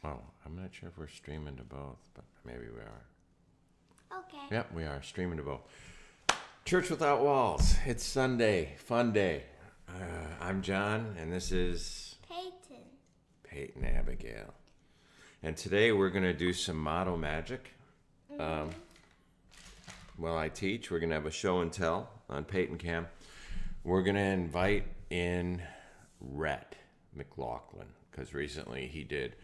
Oh, I'm not sure if we're streaming to both, but maybe we are. Okay. Yep, we are streaming to both. Church Without Walls. It's Sunday. Fun day. I'm John, and this is Payton Abigail. And today we're going to do some motto magic. While I teach, we're going to have a show and tell on Payton Cam. We're going to invite in Rhett McLaughlin, because recently he did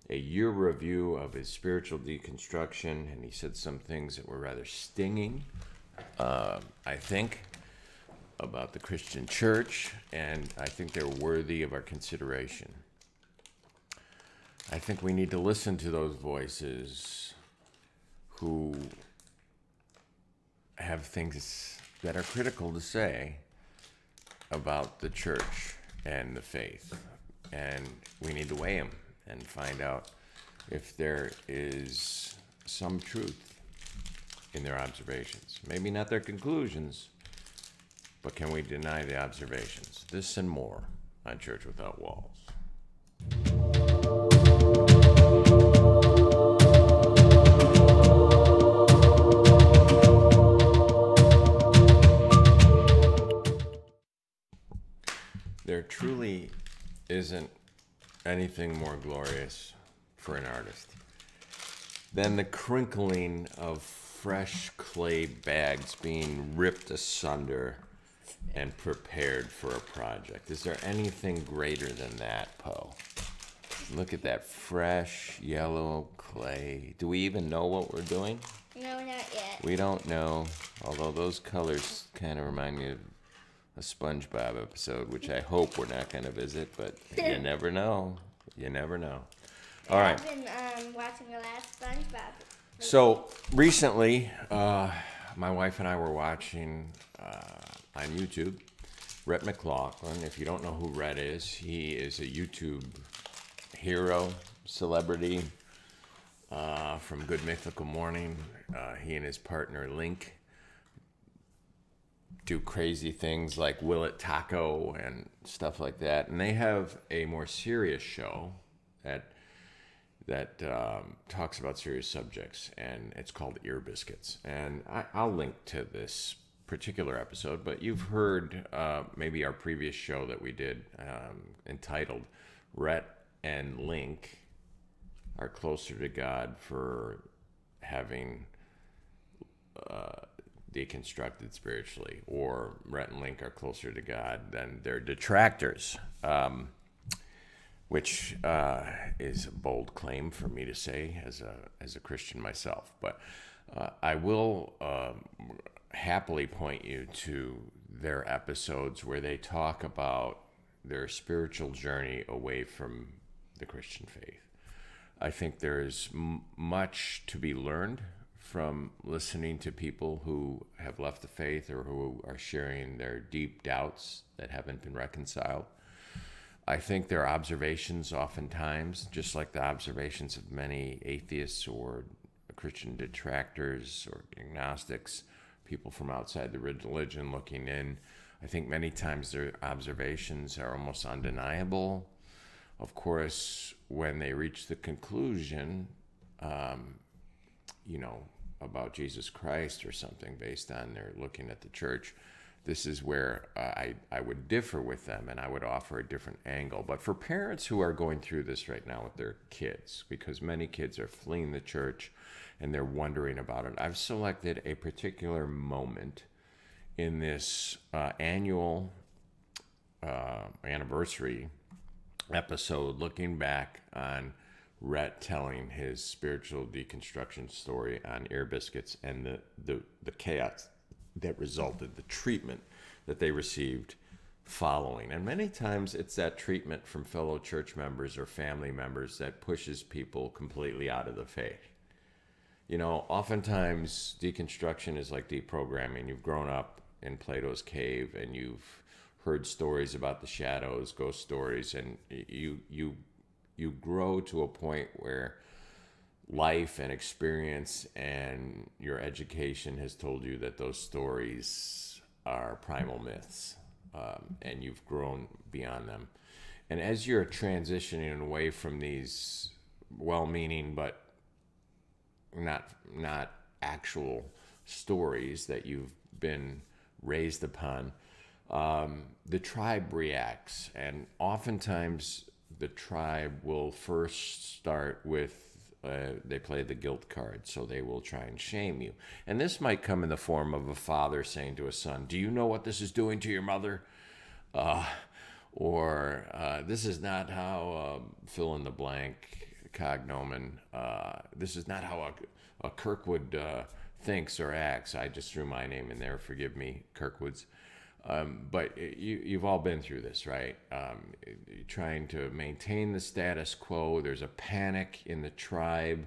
a year review of his spiritual deconstruction, and he said some things that were rather stinging, I think, about the Christian church, and I think they're worthy of our consideration. I think we need to listen to those voices who have things that are critical to say about the church and the faith. And we need to weigh them and find out if there is some truth in their observations. Maybe not their conclusions, but can we deny the observations? This and more on Church Without Walls. There truly isn't anything more glorious for an artist than the crinkling of fresh clay bags being ripped asunder and prepared for a project. Is there anything greater than that, Poe? Look at that fresh yellow clay. Do we even know what we're doing? No, not yet. We don't know, although those colors kind of remind me of a SpongeBob episode, which I hope we're not going to visit, but you never know. You never know. All right. I've been watching the last SpongeBob. So recently, my wife and I were watching on YouTube Rhett McLaughlin. If you don't know who Rhett is, he is a YouTube hero, celebrity from Good Mythical Morning. He and his partner Link do crazy things like Will It Taco and stuff like that. And they have a more serious show that talks about serious subjects, and it's called Ear Biscuits. And I'll link to this particular episode, but you've heard maybe our previous show that we did entitled Rhett and Link Are Closer to God for Having deconstructed spiritually, or Rhett and Link are closer to God than their detractors, which is a bold claim for me to say as a Christian myself. But I will happily point you to their episodes where they talk about their spiritual journey away from the Christian faith. I think there is much to be learned from listening to people who have left the faith or who are sharing their deep doubts that haven't been reconciled. I think their observations oftentimes, just like the observations of many atheists or Christian detractors or agnostics, people from outside the religion looking in, I think many times their observations are almost undeniable. Of course, when they reach the conclusion, about Jesus Christ or something based on their looking at the church, this is where I would differ with them, and I would offer a different angle. But for parents who are going through this right now with their kids, because many kids are fleeing the church and they're wondering about it, I've selected a particular moment in this annual anniversary episode looking back on Rhett telling his spiritual deconstruction story on Ear Biscuits and the chaos that resulted, the treatment that they received following. And many times it's that treatment from fellow church members or family members that pushes people completely out of the faith. Oftentimes deconstruction is like deprogramming. You've grown up in Plato's cave and you've heard stories about the shadows, ghost stories, and you grow to a point where life and experience and your education has told you that those stories are primal myths, and you've grown beyond them. And as you're transitioning away from these well-meaning but not actual stories that you've been raised upon, the tribe reacts, and oftentimes the tribe will first start with they play the guilt card, so they will try and shame you. And this might come in the form of a father saying to a son, "Do you know what this is doing to your mother?" Or this is not how fill in the blank cognomen. This is not how a Kirkwood thinks or acts. I just threw my name in there. Forgive me, Kirkwoods. But you've all been through this, right? Trying to maintain the status quo. There's a panic in the tribe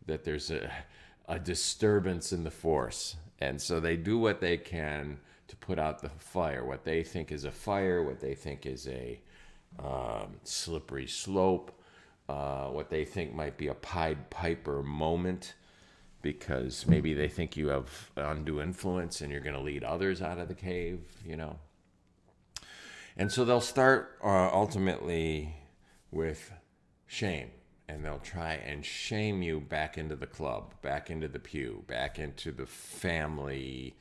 that there's a disturbance in the force. And so they do what they can to put out the fire, what they think is a fire, what they think is a slippery slope, what they think might be a Pied Piper moment, because maybe they think you have undue influence and you're going to lead others out of the cave, you know. And so they'll start ultimately with shame, and they'll try and shame you back into the club, back into the pew, back into the family,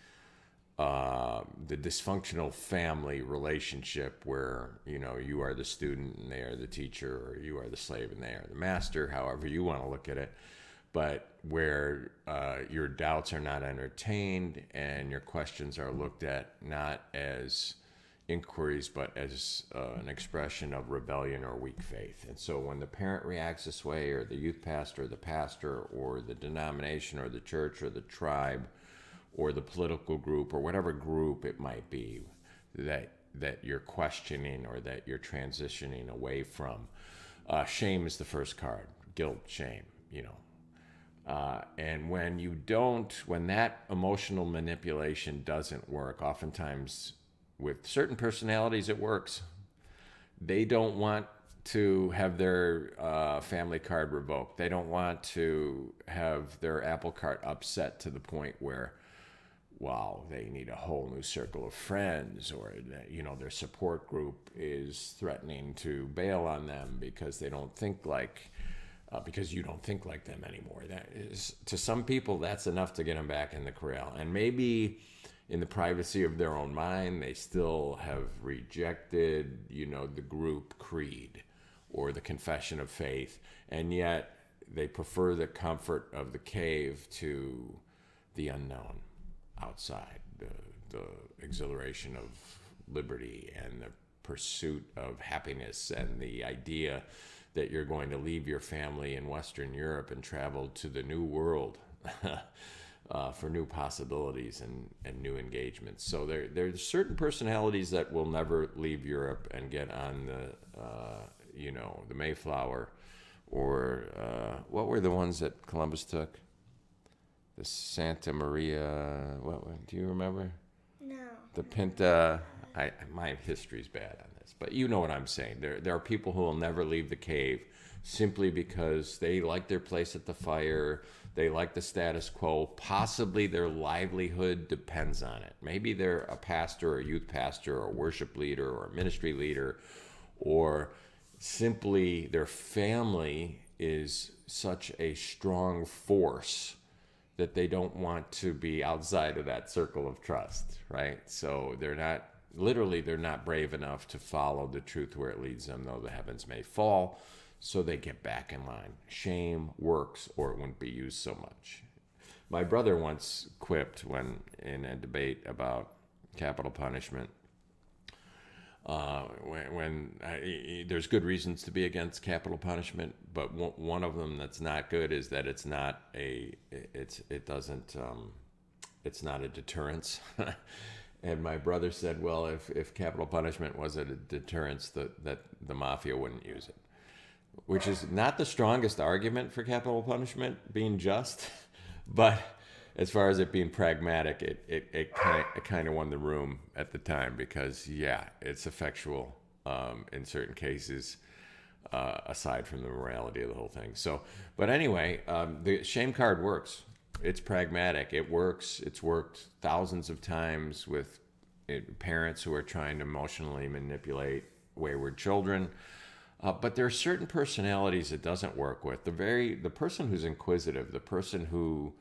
the dysfunctional family relationship where, you know, you are the student and they are the teacher, or you are the slave and they are the master, however you want to look at it. But where your doubts are not entertained and your questions are looked at not as inquiries, but as an expression of rebellion or weak faith. And so when the parent reacts this way, or the youth pastor, or the pastor, or the denomination, or the church, or the tribe, or the political group, or whatever group it might be that you're questioning or that you're transitioning away from, shame is the first card. Guilt, shame, you know. And when that emotional manipulation doesn't work, oftentimes with certain personalities it works. They don't want to have their family card revoked. They don't want to have their apple cart upset to the point where, wow, they need a whole new circle of friends, or that, you know, their support group is threatening to bail on them because they don't think like because you don't think like them anymore. That is, to some people, that's enough to get them back in the corral. And maybe in the privacy of their own mind, they still have rejected, you know, the group creed or the confession of faith, and yet they prefer the comfort of the cave to the unknown outside, the exhilaration of liberty and the pursuit of happiness, and the idea that you're going to leave your family in Western Europe and travel to the new world for new possibilities and new engagements. So there's certain personalities that will never leave Europe and get on the Mayflower, or what were the ones that Columbus took? The Santa Maria, what do you remember? No. The Pinta. My history's bad on this, but you know what I'm saying. There are people who will never leave the cave simply because they like their place at the fire, they like the status quo, possibly their livelihood depends on it. Maybe they're a pastor or a youth pastor or a worship leader or a ministry leader, or simply their family is such a strong force that they don't want to be outside of that circle of trust, right? So they're not brave enough to follow the truth where it leads them, though the heavens may fall. So they get back in line. Shame works, or it wouldn't be used so much. My brother once quipped when in a debate about capital punishment, there's good reasons to be against capital punishment, but one of them that's not good is that it's not a deterrence. And my brother said, well, if capital punishment was a deterrence, that the mafia wouldn't use it, which is not the strongest argument for capital punishment being just, but as far as it being pragmatic, it kind of won the room at the time, because it's effectual in certain cases, aside from the morality of the whole thing. So, but anyway, the shame card works. It's pragmatic. It works. It's worked thousands of times with parents who are trying to emotionally manipulate wayward children. But there are certain personalities it doesn't work with. The person who's inquisitive, the person who,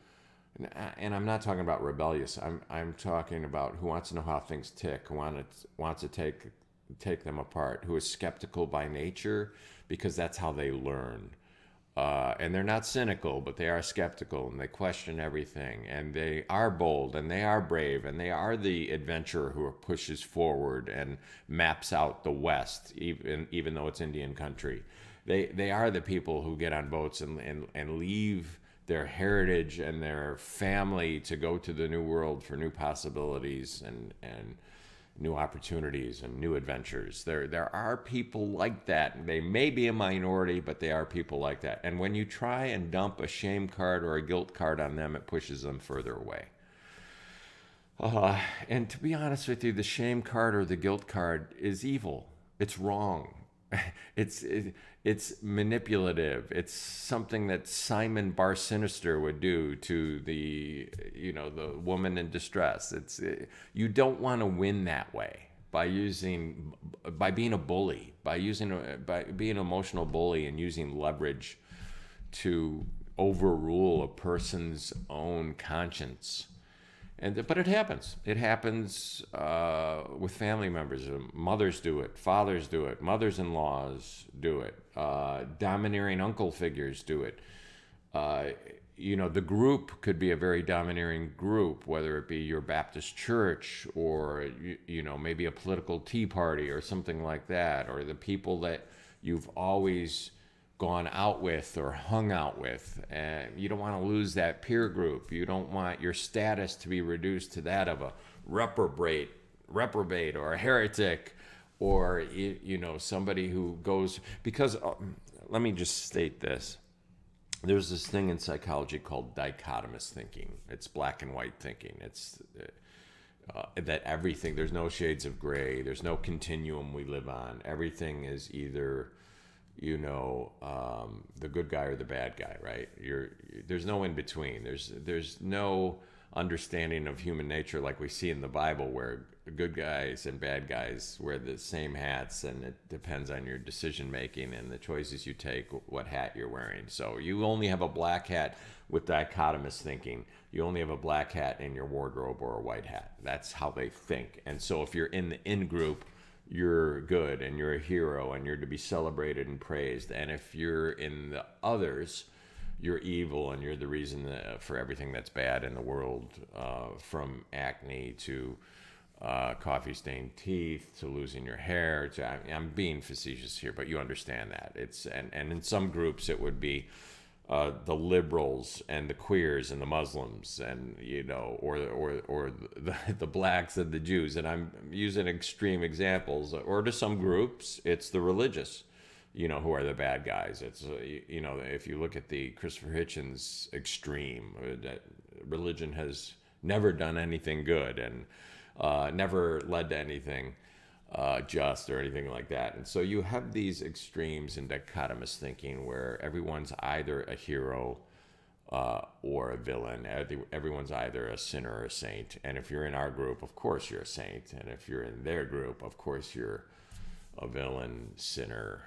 and I'm not talking about rebellious. I'm talking about who wants to know how things tick, who wants to take them apart, who is skeptical by nature because that's how they learn. And they're not cynical, but they are skeptical, and they question everything, and they are bold, and they are brave, and they are the adventurer who pushes forward and maps out the West, even though it's Indian country. They are the people who get on boats and leave their heritage and their family to go to the new world for new possibilities and new opportunities and new adventures. There are people like that. They may be a minority, but they are people like that. And when you try and dump a shame card or a guilt card on them, it pushes them further away. And to be honest with you, the shame card or the guilt card is evil. It's wrong. It's manipulative. It's something that Simon Bar Sinister would do to the woman in distress. You don't want to win that way by being a bully, by being an emotional bully and using leverage to overrule a person's own conscience. But it happens. It happens with family members. Mothers do it. Fathers do it. Mothers-in-laws do it. Domineering uncle figures do it. The group could be a very domineering group, whether it be your Baptist church or, maybe a political tea party or something like that, or the people that you've always gone out with or hung out with, and you don't want to lose that peer group. You don't want your status to be reduced to that of a reprobate or a heretic, or somebody who goes, because let me just state this. There's this thing in psychology called dichotomous thinking. It's black and white thinking. It's that everything, there's no shades of gray, there's no continuum we live on. Everything is either the good guy or the bad guy, right? There's no in between. There's no understanding of human nature like we see in the Bible, where good guys and bad guys wear the same hats, and it depends on your decision making and the choices you take, what hat you're wearing. So you only have a black hat with dichotomous thinking. You only have a black hat in your wardrobe or a white hat. That's how they think. And so if you're in the in group, you're good and you're a hero and you're to be celebrated and praised. And if you're in the others, you're evil and you're the reason for everything that's bad in the world, from acne to coffee-stained teeth to losing your hair. I'm being facetious here, but you understand that. And in some groups it would be the liberals and the queers and the Muslims, and or the blacks and the Jews, and I'm using extreme examples. Or to some groups, it's the religious, who are the bad guys. It's if you look at the Christopher Hitchens extreme, that religion has never done anything good and never led to anything just or anything like that. And so you have these extremes in dichotomous thinking where everyone's either a hero or a villain. Everyone's either a sinner or a saint. And if you're in our group, of course you're a saint. And if you're in their group, of course you're a villain, sinner.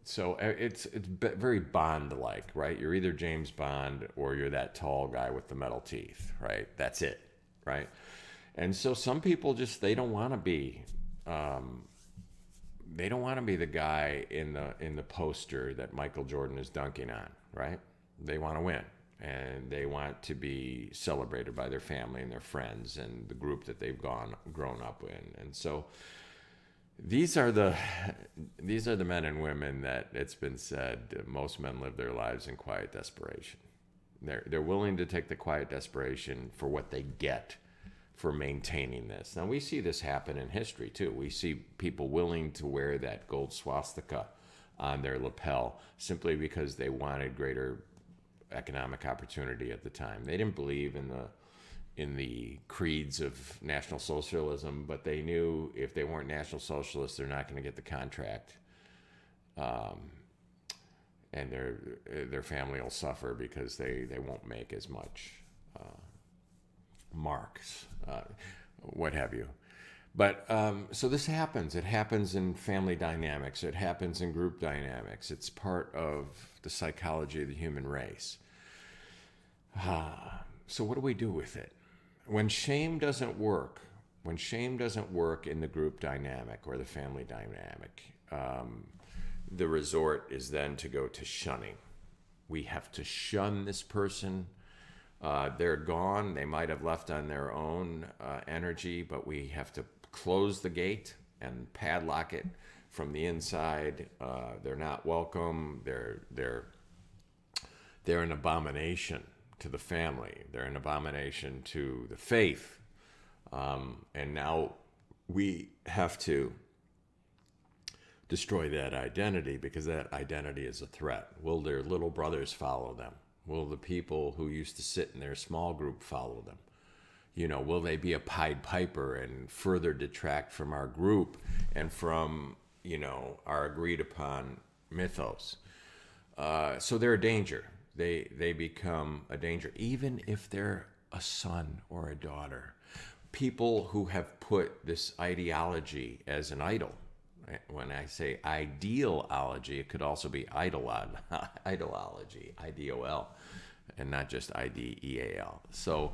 So it's very Bond-like, right? You're either James Bond or you're that tall guy with the metal teeth, right? That's it, right? And so some people they don't want to be the guy in the poster that Michael Jordan is dunking on, right? They want to win, and they want to be celebrated by their family and their friends and the group that they've grown up in. And so these are the men and women that it's been said most men live their lives in quiet desperation. They're willing to take the quiet desperation for what they get for maintaining this. Now, we see this happen in history, too. We see people willing to wear that gold swastika on their lapel simply because they wanted greater economic opportunity at the time. They didn't believe in the creeds of National Socialism, but they knew if they weren't National Socialists, they're not going to get the contract. And their family will suffer because they won't make as much marks, what have you. But so this happens. It happens in family dynamics. It happens in group dynamics. It's part of the psychology of the human race. So what do we do with it? When shame doesn't work in the group dynamic or the family dynamic, the resort is then to go to shunning. We have to shun this person. They're gone. They might have left on their own energy, but we have to close the gate and padlock it from the inside. They're not welcome. They're an abomination to the family. They're an abomination to the faith. And now we have to destroy that identity because that identity is a threat. Will their little brothers follow them? Will the people who used to sit in their small group follow them? You know, will they be a Pied Piper and further detract from our group and from, you know, our agreed upon mythos? So they're a danger. They become a danger, even if they're a son or a daughter. People who have put this ideology as an idol. When I say ideology, it could also be idolology, IDOL, and not just IDEAL. So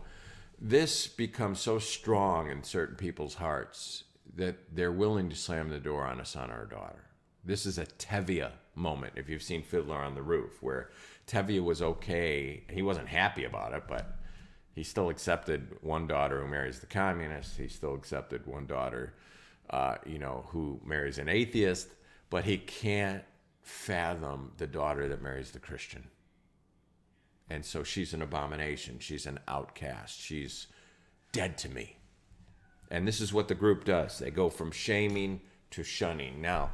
this becomes so strong in certain people's hearts that they're willing to slam the door on a son or a daughter. This is a Tevye moment, if you've seen Fiddler on the Roof, where Tevye was okay. He wasn't happy about it, but he still accepted one daughter who marries the communist. He still accepted one daughter who marries an atheist, but he can't fathom the daughter that marries the Christian. And so she's an abomination. She's an outcast. She's dead to me. And this is what the group does. They go from shaming to shunning. Now,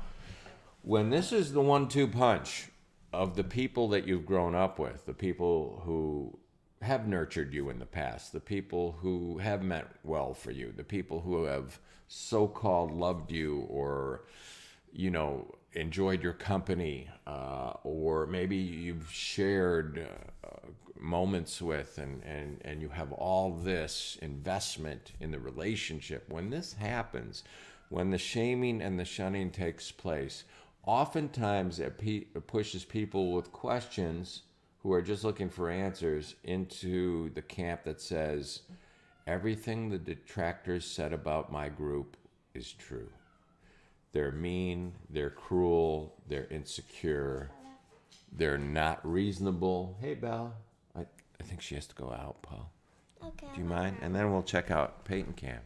when this is the 1-2 punch of the people that you've grown up with, the people who have nurtured you in the past, the people who have meant well for you, the people who have so-called loved you or, you know, enjoyed your company, or maybe you've shared moments with and you have all this investment in the relationship. When this happens, when the shaming and the shunning takes place, oftentimes it pushes people with questions who are just looking for answers into the camp that says, everything the detractors said about my group is true. They're mean, they're cruel, they're insecure, they're not reasonable. Hey, Belle, I think she has to go out, Paul. Okay. Do you mind? And then we'll check out Payton Cam.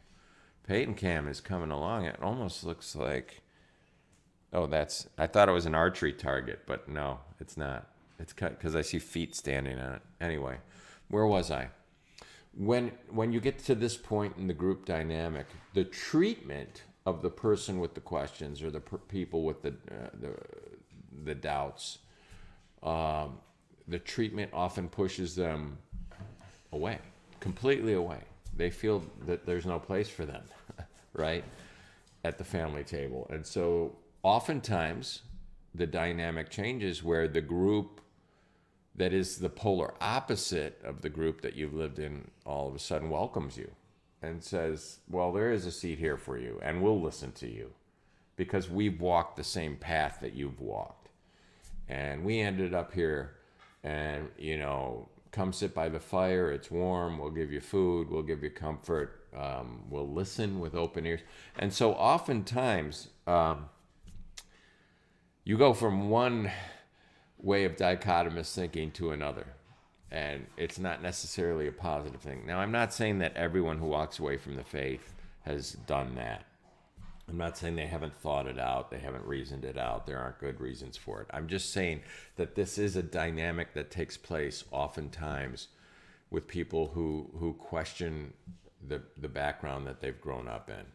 Payton Cam is coming along. It almost looks like, I thought it was an archery target, but no, it's not. It's cut because I see feet standing on it. Anyway, where was I? When you get to this point in the group dynamic, the treatment of the person with the questions or the people with the doubts, the treatment often pushes them away, completely away. They feel that there's no place for them, right, at the family table. And so oftentimes the dynamic changes where the group that is the polar opposite of the group that you've lived in all of a sudden welcomes you and says, well, there is a seat here for you and we'll listen to you because we've walked the same path that you've walked. And we ended up here and, you know, come sit by the fire. It's warm. We'll give you food. We'll give you comfort. We'll listen with open ears. And so oftentimes you go from one way of dichotomous thinking to another. And it's not necessarily a positive thing. Now, I'm not saying that everyone who walks away from the faith has done that. I'm not saying they haven't thought it out. They haven't reasoned it out. There aren't good reasons for it. I'm just saying that this is a dynamic that takes place oftentimes with people who question the background that they've grown up in.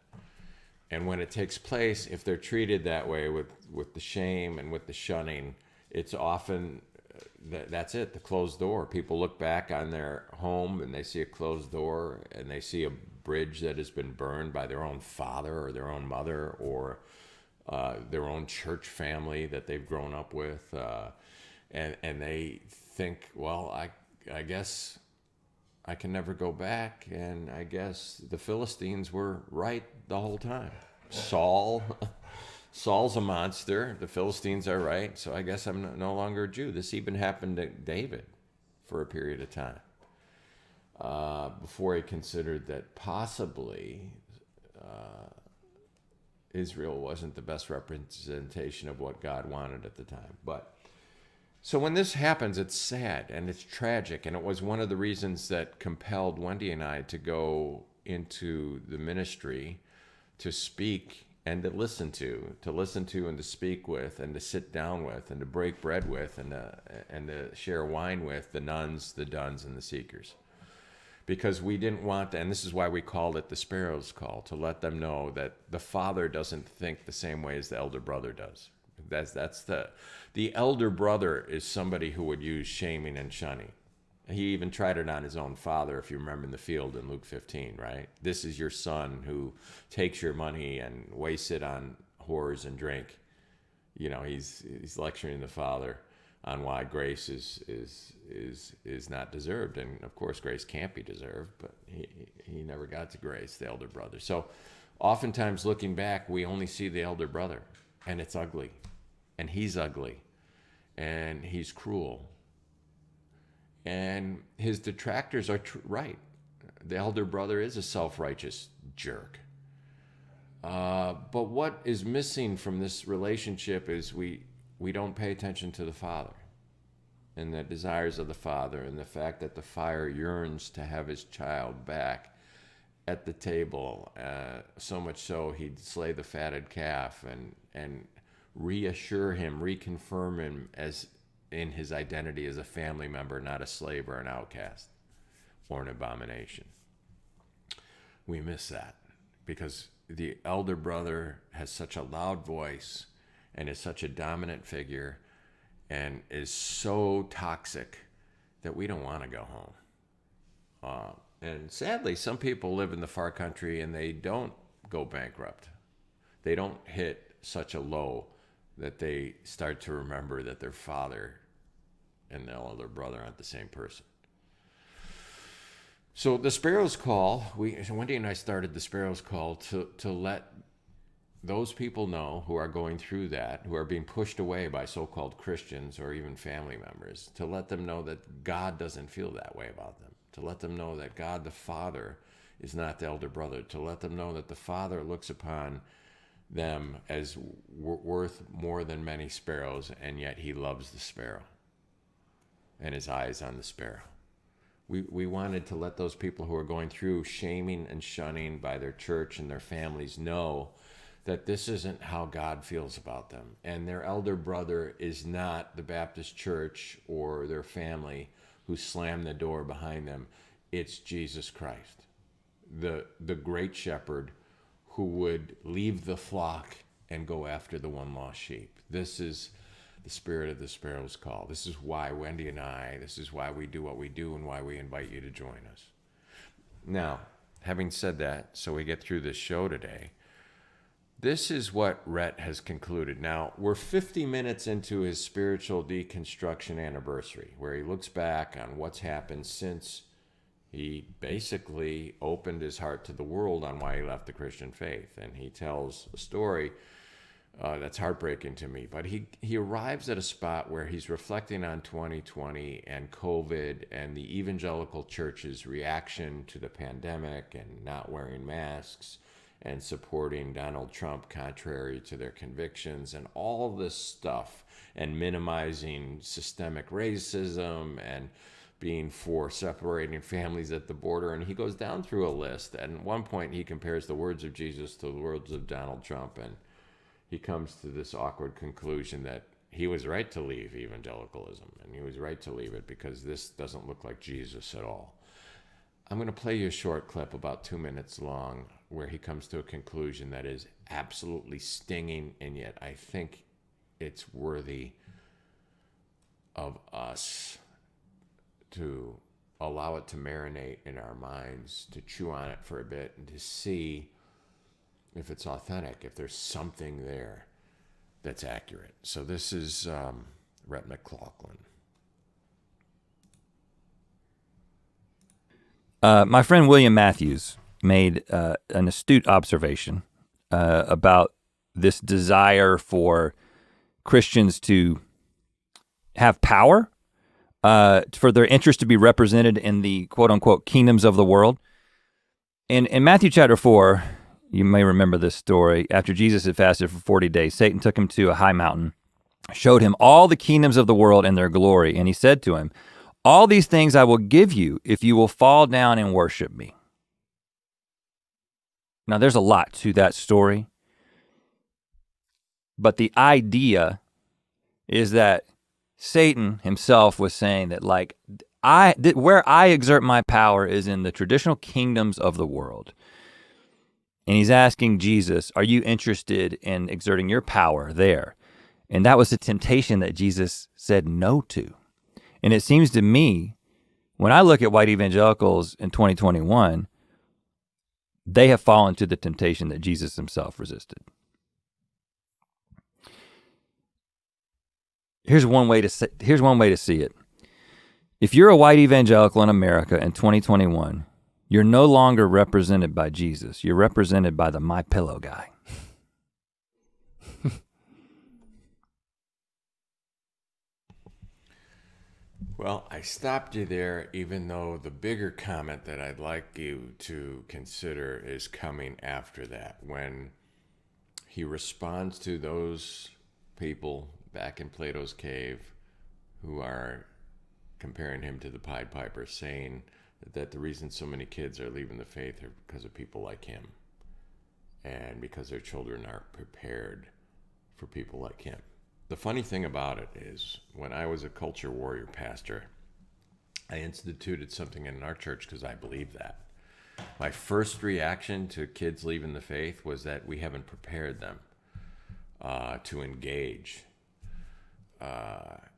And when it takes place, if they're treated that way with the shame and with the shunning, it's often, that's it, the closed door. People look back on their home and they see a closed door and they see a bridge that has been burned by their own father or their own mother or their own church family that they've grown up with. And they think, well, I guess I can never go back, and I guess the Philistines were right the whole time. Saul's a monster. The Philistines are right, so I guess I'm no longer a Jew. This even happened to David for a period of time before he considered that possibly Israel wasn't the best representation of what God wanted at the time. But so when this happens, it's sad and it's tragic, and it was one of the reasons that compelled Wendy and I to go into the ministry to speak and to listen to and to speak with and to sit down with and to break bread with and to share wine with the nuns, the duns, and the seekers. Because we didn't want, and this is why we called it the Sparrow's Call, to let them know that the father doesn't think the same way as the elder brother does. That's the elder brother is somebody who would use shaming and shunning. He even tried it on his own father, if you remember in the field in Luke 15, right? This is your son who takes your money and wastes it on whores and drink. You know, he's lecturing the father on why grace is not deserved. And of course, grace can't be deserved, but he never got to grace, the elder brother. So oftentimes looking back, we only see the elder brother, and it's ugly, and he's ugly, and he's cruel. And his detractors are right. The elder brother is a self-righteous jerk. But what is missing from this relationship is we don't pay attention to the father and the desires of the father and the fact that the father yearns to have his child back at the table, so much so he'd slay the fatted calf and reassure him, reconfirm him as in his identity as a family member, not a slave or an outcast or an abomination. We miss that because the elder brother has such a loud voice and is such a dominant figure and is so toxic that we don't want to go home. And sadly, some people live in the far country and they don't go bankrupt. They don't hit such a low that they start to remember that their father and the elder brother aren't the same person. So the Sparrow's Call, Wendy and I started the Sparrow's Call to let those people know who are going through that, who are being pushed away by so-called Christians or even family members, to let them know that God doesn't feel that way about them, to let them know that God the Father is not the elder brother, to let them know that the Father looks upon them as worth more than many sparrows, and yet he loves the sparrow and his eyes on the sparrow. We wanted to let those people who are going through shaming and shunning by their church and their families know that this isn't how God feels about them. And their elder brother is not the Baptist church or their family who slammed the door behind them. It's Jesus Christ, the great shepherd who would leave the flock and go after the one lost sheep. This is the spirit of the Sparrow's Call. This is why Wendy and I, this is why we do what we do and why we invite you to join us. Now, having said that, so we get through this show today, this is what Rhett has concluded. Now, we're 50 minutes into his spiritual deconstruction anniversary, where he looks back on what's happened since he basically opened his heart to the world on why he left the Christian faith. And he tells a story that's heartbreaking to me. But he arrives at a spot where he's reflecting on 2020 and COVID and the evangelical church's reaction to the pandemic and not wearing masks and supporting Donald Trump contrary to their convictions and all this stuff, and minimizing systemic racism and being for separating families at the border. And he goes down through a list, and at one point he compares the words of Jesus to the words of Donald Trump, and he comes to this awkward conclusion that he was right to leave evangelicalism, and he was right to leave it because this doesn't look like Jesus at all. I'm going to play you a short clip about 2 minutes long where he comes to a conclusion that is absolutely stinging, and yet I think it's worthy of us to allow it to marinate in our minds, to chew on it for a bit, and to see if it's authentic, if there's something there that's accurate. So this is Rhett McLaughlin. My friend William Matthews made an astute observation about this desire for Christians to have power, for their interest to be represented in the quote unquote kingdoms of the world. In Matthew chapter 4, you may remember this story. After Jesus had fasted for 40 days, Satan took him to a high mountain, showed him all the kingdoms of the world and their glory, and he said to him, "All these things I will give you if you will fall down and worship me." Now there's a lot to that story, but the idea is that Satan himself was saying that like, where I exert my power is in the traditional kingdoms of the world. And he's asking Jesus, are you interested in exerting your power there? And that was a temptation that Jesus said no to. And it seems to me, when I look at white evangelicals in 2021, they have fallen to the temptation that Jesus himself resisted. Here's one way to see it. If you're a white evangelical in America in 2021, you're no longer represented by Jesus. You're represented by the My Pillow guy. Well, I stopped you there, even though the bigger comment that I'd like you to consider is coming after that, when he responds to those people back in Plato's cave who are comparing him to the Pied Piper, saying that the reason so many kids are leaving the faith are because of people like him and because their children aren't prepared for people like him. The funny thing about it is, when I was a culture warrior pastor, I instituted something in our church because I believe that. My first reaction to kids leaving the faith was that we haven't prepared them to engage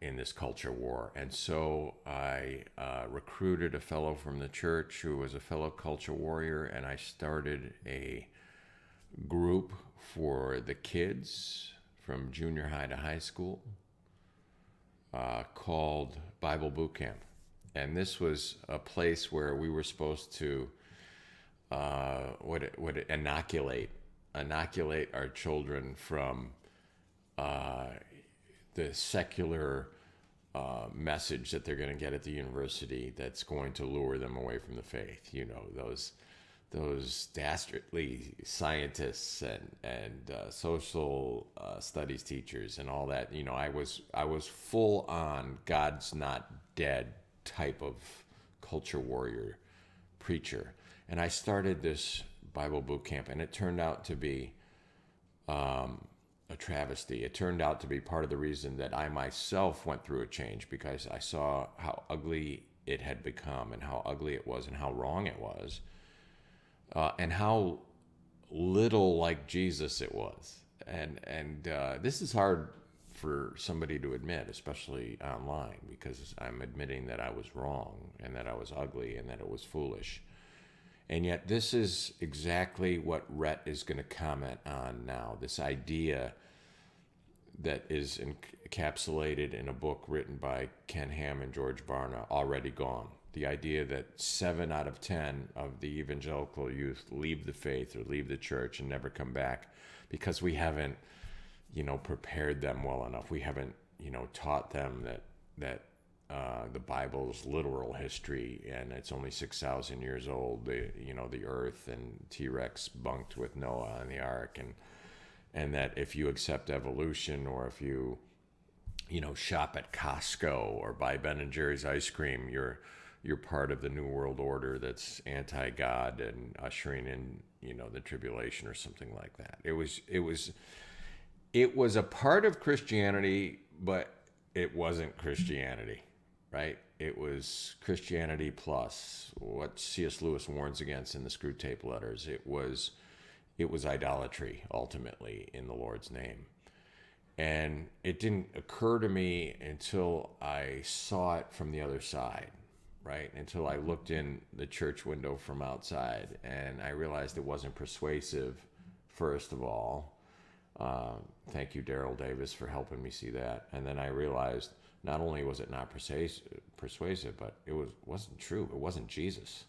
in this culture war. And so I recruited a fellow from the church who was a fellow culture warrior, and I started a group for the kids from junior high to high school called Bible Boot Camp. And this was a place where we were supposed to inoculate our children from the secular message that they're going to get at the university that's going to lure them away from the faith. You know, those dastardly scientists and social studies teachers and all that. You know, I was full on God's not dead type of culture warrior preacher. And I started this Bible boot camp, and it turned out to be a travesty. It turned out to be part of the reason that I myself went through a change, because I saw how ugly it had become and how ugly it was and how wrong it was, and how little like Jesus it was. And this is hard for somebody to admit, especially online, because I'm admitting that I was wrong and that I was ugly and that it was foolish. And yet this is exactly what Rhett is going to comment on now, this idea that is encapsulated in a book written by Ken Ham and George Barna, Already Gone. The idea that 7 out of 10 of the evangelical youth leave the faith or leave the church and never come back because we haven't, prepared them well enough. We haven't, taught them that the Bible's literal history, and it's only 6,000 years old. The earth and T-Rex bunked with Noah on the ark, and that if you accept evolution, or if you, shop at Costco or buy Ben & Jerry's ice cream, you're part of the New World Order that's anti-God and ushering in, the tribulation or something like that. It was a part of Christianity, but it wasn't Christianity, right? It was Christianity plus what C.S. Lewis warns against in the Screw Tape Letters. It was idolatry, ultimately, in the Lord's name. And it didn't occur to me until I saw it from the other side, right? Until I looked in the church window from outside, and I realized it wasn't persuasive, first of all. Thank you, Daryl Davis, for helping me see that. And then I realized not only was it not persuasive, but it wasn't true. It wasn't Jesus.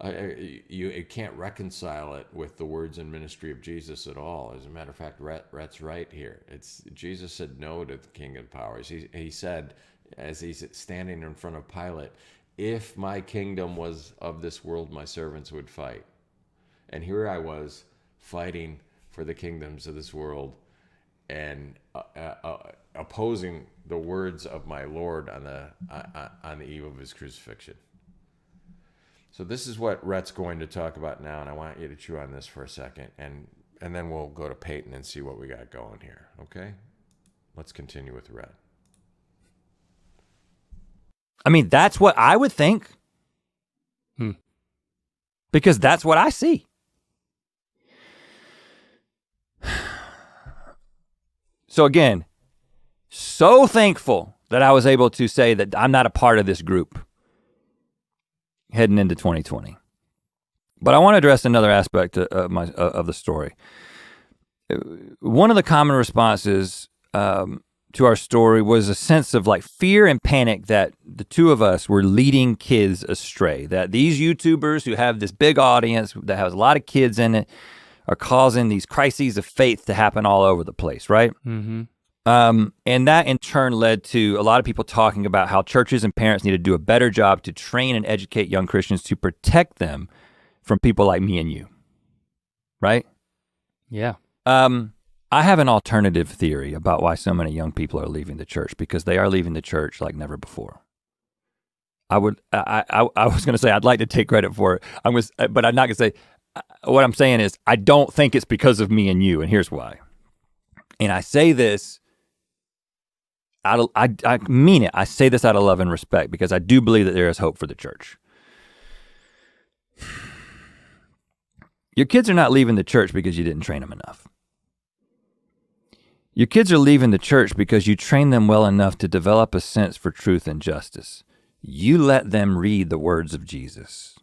You can't reconcile it with the words and ministry of Jesus at all. As a matter of fact, Rhett's right here. Jesus said no to the king of powers. He said, as he's standing in front of Pilate, if my kingdom was of this world, my servants would fight. And here I was fighting for the kingdoms of this world and opposing the words of my Lord on the eve of his crucifixion. So this is what Rhett's going to talk about now, and I want you to chew on this for a second, and then we'll go to Payton and see what we got going here, okay? Let's continue with Rhett. I mean, that's what I would think. Because that's what I see. So again, so thankful that I was able to say that I'm not a part of this group heading into 2020. But I want to address another aspect of the story. One of the common responses to our story was a sense of like fear and panic that the two of us were leading kids astray, that these YouTubers who have this big audience that has a lot of kids in it are causing these crises of faith to happen all over the place, right? Mm-hmm. And that in turn led to a lot of people talking about how churches and parents need to do a better job to train and educate young Christians to protect them from people like me and you, right? Yeah. I have an alternative theory about why so many young people are leaving the church, because they are leaving the church like never before. I was gonna say I'd like to take credit for it, but I'm not gonna say, what I'm saying is I don't think it's because of me and you, and here's why. And I say this, I mean it, I say this out of love and respect, because I do believe that there is hope for the church. Your kids are not leaving the church because you didn't train them enough. Your kids are leaving the church because you trained them well enough to develop a sense for truth and justice. You let them read the words of Jesus.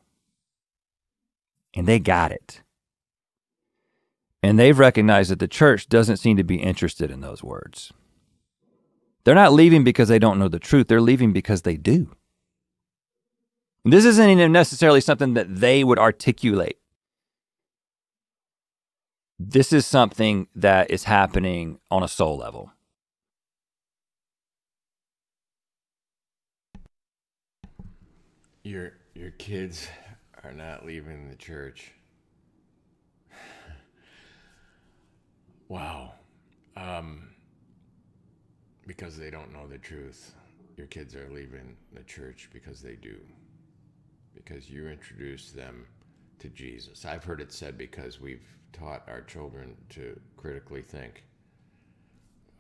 And they got it. And they've recognized that the church doesn't seem to be interested in those words. They're not leaving because they don't know the truth, they're leaving because they do. And this isn't even necessarily something that they would articulate. This is something that is happening on a soul level. Your kids are not leaving the church. Wow. Because they don't know the truth. Your kids are leaving the church because they do. Because you introduced them to Jesus. I've heard it said because we've taught our children to critically think,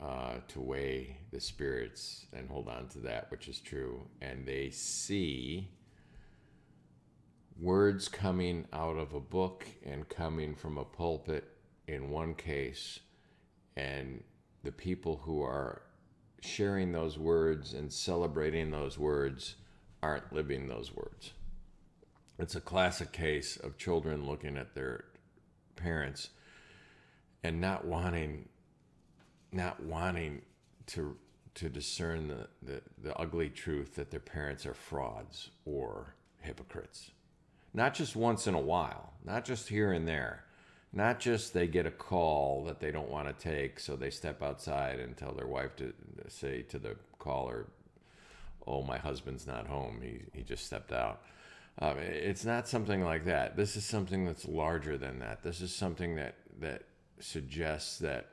to weigh the spirits and hold on to that which is true. And they see words coming out of a book and coming from a pulpit in one case, and the people who are sharing those words and celebrating those words aren't living those words. It's a classic case of children looking at their parents and not wanting to discern the ugly truth that their parents are frauds or hypocrites. Not just once in a while, not just here and there, not just they get a call that they don't want to take, so they step outside and tell their wife to say to the caller, "Oh, my husband's not home, he just stepped out." It's not something like that. This is something that's larger than that. This is something that suggests that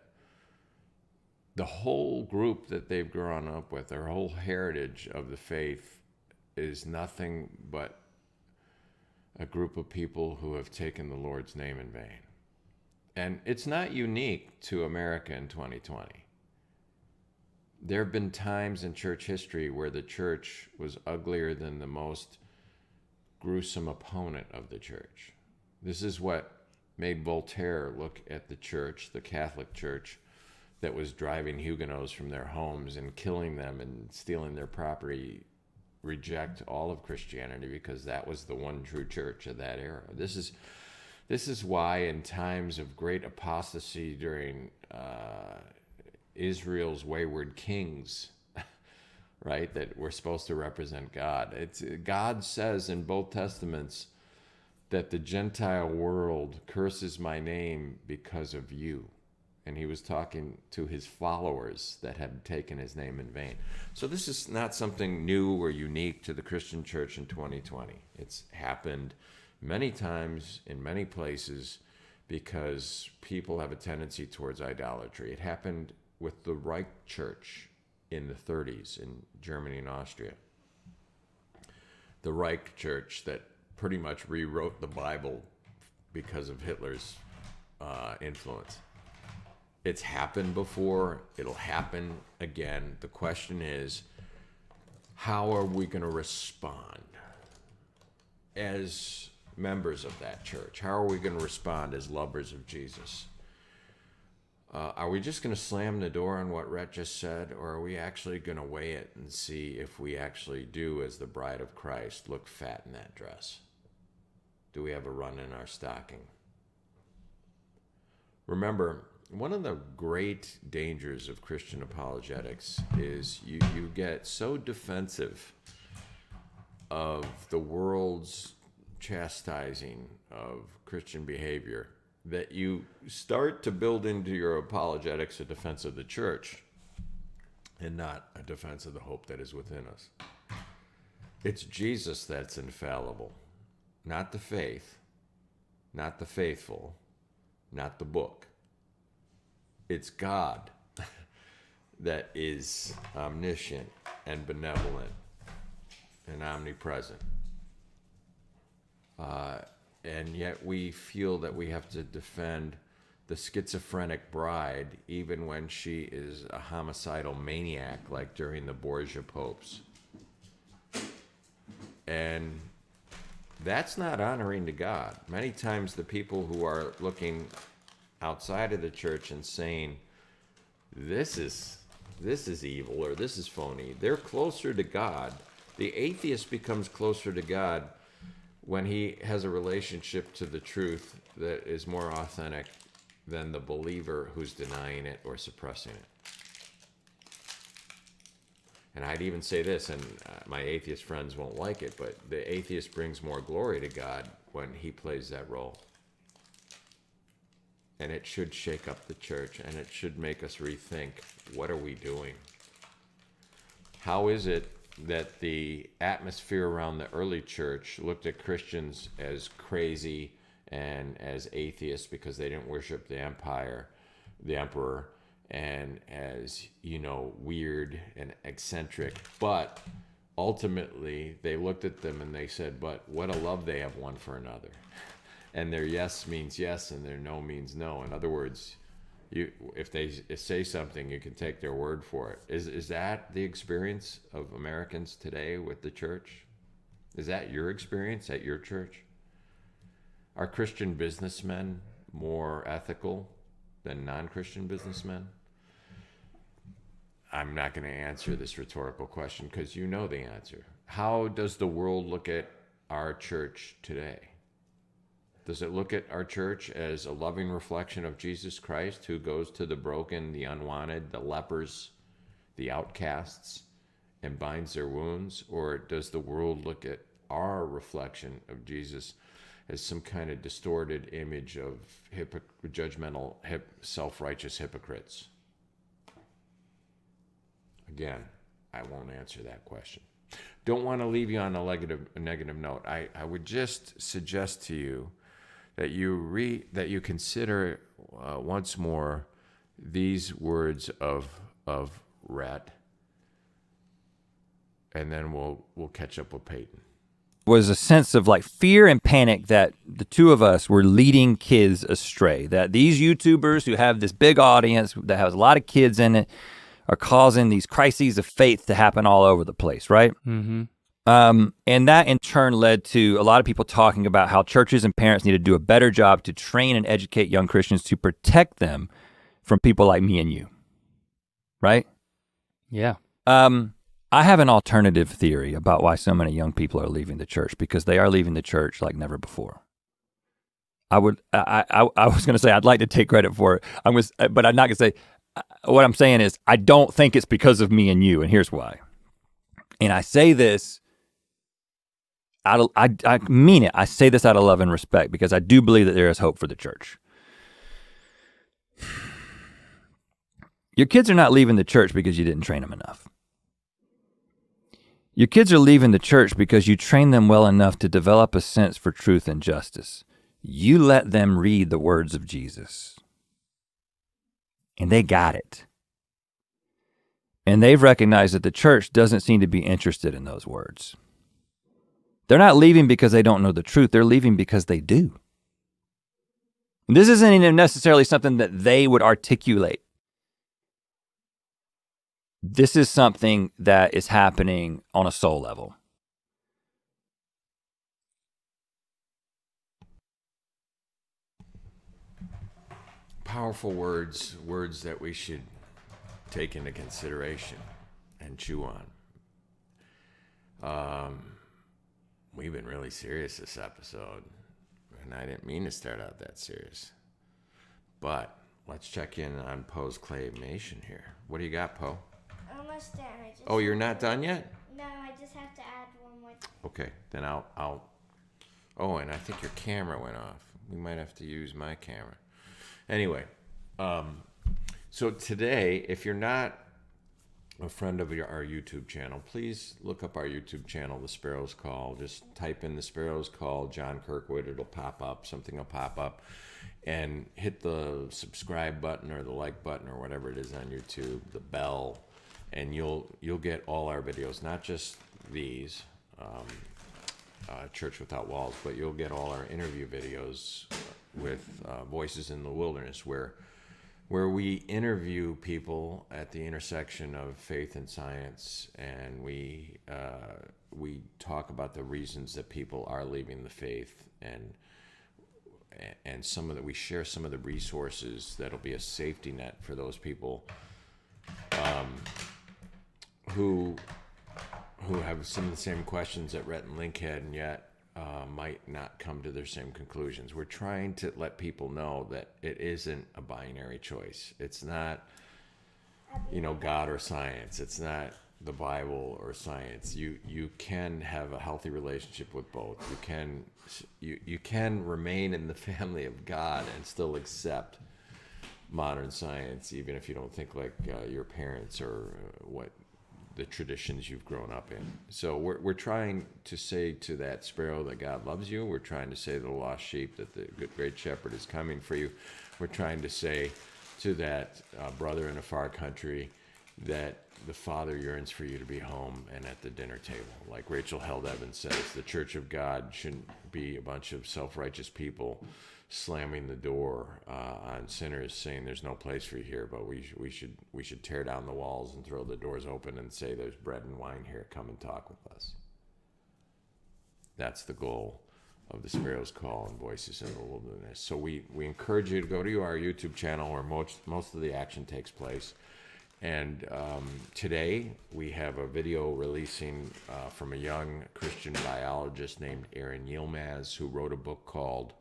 the whole group that they've grown up with, their whole heritage of the faith, is nothing but a group of people who have taken the Lord's name in vain. And it's not unique to America in 2020. There have been times in church history where the church was uglier than the most gruesome opponent of the church. This is what made Voltaire look at the church, the Catholic Church, that was driving Huguenots from their homes and killing them and stealing their property, reject all of Christianity because that was the one true church of that era. This is why in times of great apostasy during Israel's wayward kings, right, that we're supposed to represent God. God says in both Testaments that the Gentile world curses my name because of you. And he was talking to his followers that had taken his name in vain. So this is not something new or unique to the Christian church in 2020. It's happened many times in many places because people have a tendency towards idolatry. It happened with the Reich Church in the 30s in Germany and Austria. The Reich Church that pretty much rewrote the Bible because of Hitler's influence. It's happened before. It'll happen again. The question is, how are we going to respond as members of that church? How are we going to respond as lovers of Jesus? Are we just going to slam the door on what Rhett just said, or are we actually going to weigh it and see if we actually do, as the bride of Christ, look fat in that dress? Do we have a run in our stocking? Remember, one of the great dangers of Christian apologetics is you get so defensive of the world's chastising of Christian behavior that you start to build into your apologetics a defense of the church and not a defense of the hope that is within us. It's Jesus that's infallible, not the faith, not the faithful, not the book. It's God that is omniscient and benevolent and omnipresent. And yet we feel that we have to defend the schizophrenic bride even when she is a homicidal maniac, like during the Borgia popes. And that's not honoring to God. Many times the people who are looking outside of the church and saying, this is evil or this is phony, they're closer to God. The atheist becomes closer to God when he has a relationship to the truth that is more authentic than the believer who's denying it or suppressing it. And I'd even say this, and my atheist friends won't like it, but the atheist brings more glory to God when he plays that role. And it should shake up the church, and it should make us rethink, what are we doing? How is it that the atmosphere around the early church looked at Christians as crazy and as atheists because they didn't worship the emperor, and as, weird and eccentric, but ultimately they looked at them and they said, but what a love they have one for another. And their yes means yes and their no means no. In other words, if they say something, you can take their word for it. Is that the experience of Americans today with the church? Is that your experience at your church? Are Christian businessmen more ethical than non-Christian businessmen? I'm not going to answer this rhetorical question because you know the answer. How does the world look at our church today? Does it look at our church as a loving reflection of Jesus Christ, who goes to the broken, the unwanted, the lepers, the outcasts, and binds their wounds? Or does the world look at our reflection of Jesus as some kind of distorted image of judgmental, self-righteous hypocrites? Again, I won't answer that question. Don't want to leave you on a negative note. I would just suggest to you that you consider once more these words of Rhett, and then we'll catch up with Payton. Was a sense of like fear and panic that the two of us were leading kids astray, that these YouTubers who have this big audience that has a lot of kids in it are causing these crises of faith to happen all over the place, right? Mm-hmm. And that in turn led to a lot of people talking about how churches and parents need to do a better job to train and educate young Christians to protect them from people like me and you, right? Yeah. I have an alternative theory about why so many young people are leaving the church, because they are leaving the church like never before. I was gonna say I'd like to take credit for it, but I'm not gonna say, what I'm saying is I don't think it's because of me and you, and here's why. And I say this I mean it. I say this out of love and respect because I do believe that there is hope for the church. Your kids are not leaving the church because you didn't train them enough. Your kids are leaving the church because you trained them well enough to develop a sense for truth and justice. You let them read the words of Jesus. And they got it. And they've recognized that the church doesn't seem to be interested in those words. They're not leaving because they don't know the truth. They're leaving because they do. And this isn't even necessarily something that they would articulate. This is something that is happening on a soul level. Powerful words, words that we should take into consideration and chew on. We've been really serious this episode, and I didn't mean to start out that serious. But let's check in on Poe's claymation here. What do you got, Poe? Almost done. Oh, you're not done yet? No, I just have to add one more. Okay, then I'll. Oh, and I think your camera went off. We might have to use my camera. Anyway, so today, if you're not a friend of our YouTube channel, please look up our YouTube channel, The Sparrow's Call. Just type in The Sparrow's Call, John Kirkwood. It'll pop up. Something will pop up. And hit the subscribe button or the like button or whatever it is on YouTube, the bell, and you'll get all our videos, not just these, Church Without Walls, but you'll get all our interview videos with Voices in the Wilderness, where we interview people at the intersection of faith and science, and we talk about the reasons that people are leaving the faith, and some of that we share some of the resources that'll be a safety net for those people who have some of the same questions that Rhett and Link had, and yet might not come to their same conclusions. We're trying to let people know that it isn't a binary choice. It's not, God or science. It's not the Bible or science. You can have a healthy relationship with both. You can remain in the family of God and still accept modern science, even if you don't think like your parents or what the traditions you've grown up in. So we're trying to say to that sparrow that God loves you. We're trying to say to the lost sheep that the good great shepherd is coming for you. We're trying to say to that brother in a far country that the Father yearns for you to be home and at the dinner table. Like Rachel Held Evans says, the Church of God shouldn't be a bunch of self-righteous people slamming the door on sinners, saying there's no place for you here, but we should tear down the walls and throw the doors open and say there's bread and wine here. Come and talk with us. That's the goal of the Sparrow's Call and Voices in the Wilderness. So we encourage you to go to our YouTube channel where most of the action takes place. And today we have a video releasing from a young Christian biologist named Aaron Yilmaz, who wrote a book called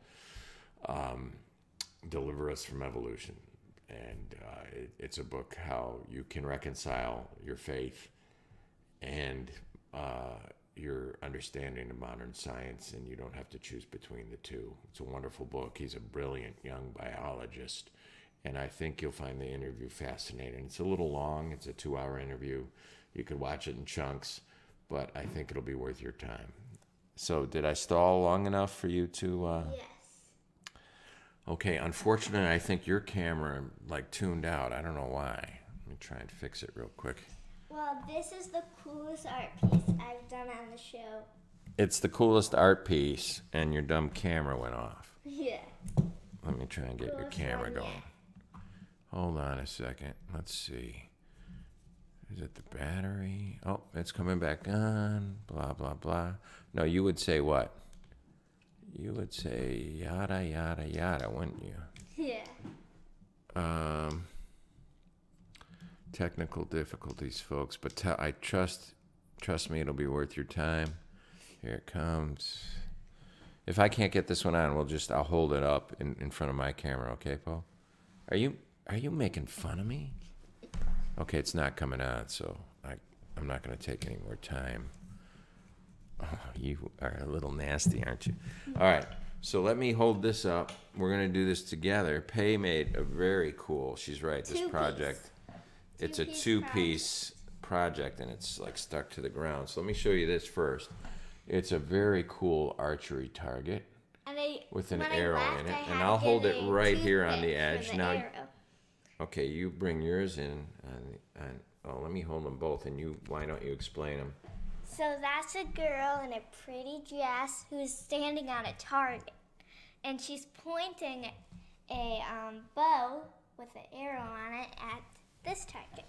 Deliver Us from Evolution. And it's a book how you can reconcile your faith and your understanding of modern science, and you don't have to choose between the two. It's a wonderful book. He's a brilliant young biologist, and I think you'll find the interview fascinating. It's a little long. It's a 2-hour interview. You could watch it in chunks, but I think it'll be worth your time. So did I stall long enough for you to... Yes. Okay, unfortunately, I think your camera tuned out. I don't know why. Let me try and fix it real quick. Well, this is the coolest art piece I've done on the show. It's the coolest art piece, and your dumb camera went off. Yeah. Let me try and get your camera going. Hold on a second. Let's see. Is it the battery? Oh, it's coming back on. Blah, blah, blah. No, you would say what? You would say yada, yada, yada, wouldn't you? Yeah. Technical difficulties, folks, but I trust me, it'll be worth your time. Here it comes. If I can't get this one on, I'll hold it up in front of my camera, okay, Paul? Are you making fun of me? Okay, it's not coming on, so I'm not going to take any more time. Oh, you are a little nasty, aren't you? All right, so let me hold this up. We're going to do this together. Pay made a very cool, she's right, this project. It's a two-piece project, and it's like stuck to the ground. So let me show you this first. It's a very cool archery target with an arrow in it. And I'll hold it right here on the edge. Now, okay, you bring yours in. Oh, let me hold them both, and why don't you explain them? So that's a girl in a pretty dress who's standing on a target, and she's pointing a bow with an arrow on it at this target.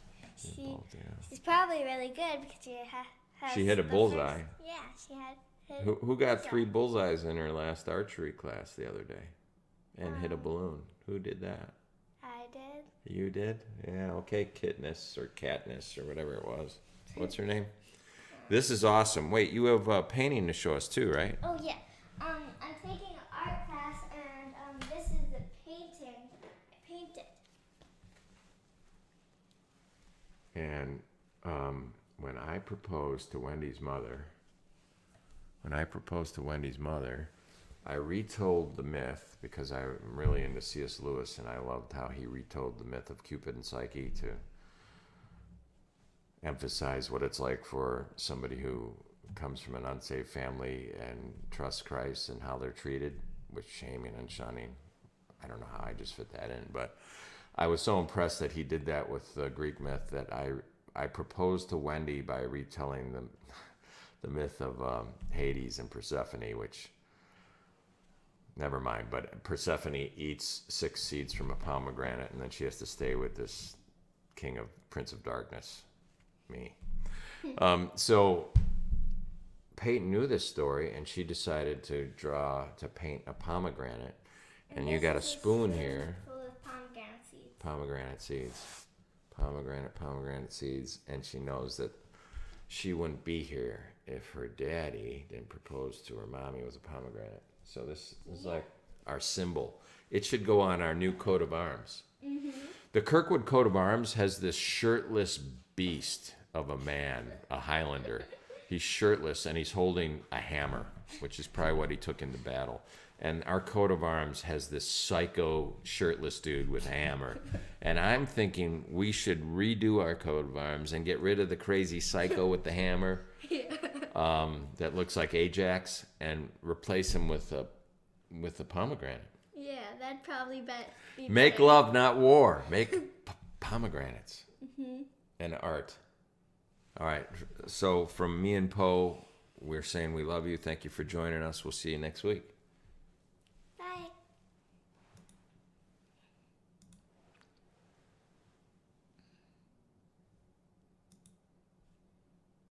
She's probably really good because she hit a bullseye. She had. Who got 3 bullseyes in her last archery class the other day, and hit a balloon? Who did that? I did. You did? Yeah. Okay, Kitness or Katniss or whatever it was. What's her name? This is awesome. Wait, you have painting to show us too, right? Oh yeah. I'm taking an art class, and this is the painting I painted. And when I proposed to Wendy's mother, I retold the myth because I'm really into C.S. Lewis, and I loved how he retold the myth of Cupid and Psyche to emphasize what it's like for somebody who comes from an unsaved family and trusts Christ and how they're treated with shaming and shunning. I don't know how I just fit that in, but I was so impressed that he did that with the Greek myth that I proposed to Wendy by retelling the myth of Hades and Persephone, which, never mind, but Persephone eats 6 seeds from a pomegranate, and then she has to stay with this Prince of Darkness, me. So Payton knew this story, and she decided to paint a pomegranate. And you got a spoon here. Full of pomegranate seeds. Pomegranate seeds. And she knows that she wouldn't be here if her daddy didn't propose to her mommy with a pomegranate. So this is like our symbol. It should go on our new coat of arms. Mm-hmm. The Kirkwood coat of arms has this shirtless beast of a man, a Highlander. He's shirtless, and he's holding a hammer, which is probably what he took into battle. And our coat of arms has this psycho shirtless dude with a hammer. And I'm thinking we should redo our coat of arms and get rid of the crazy psycho with the hammer that looks like Ajax, and replace him with a pomegranate. Yeah, that'd probably be Make better. love, not war. Make pomegranates and art. All right. So from me and Poe, we're saying we love you. Thank you for joining us. We'll see you next week.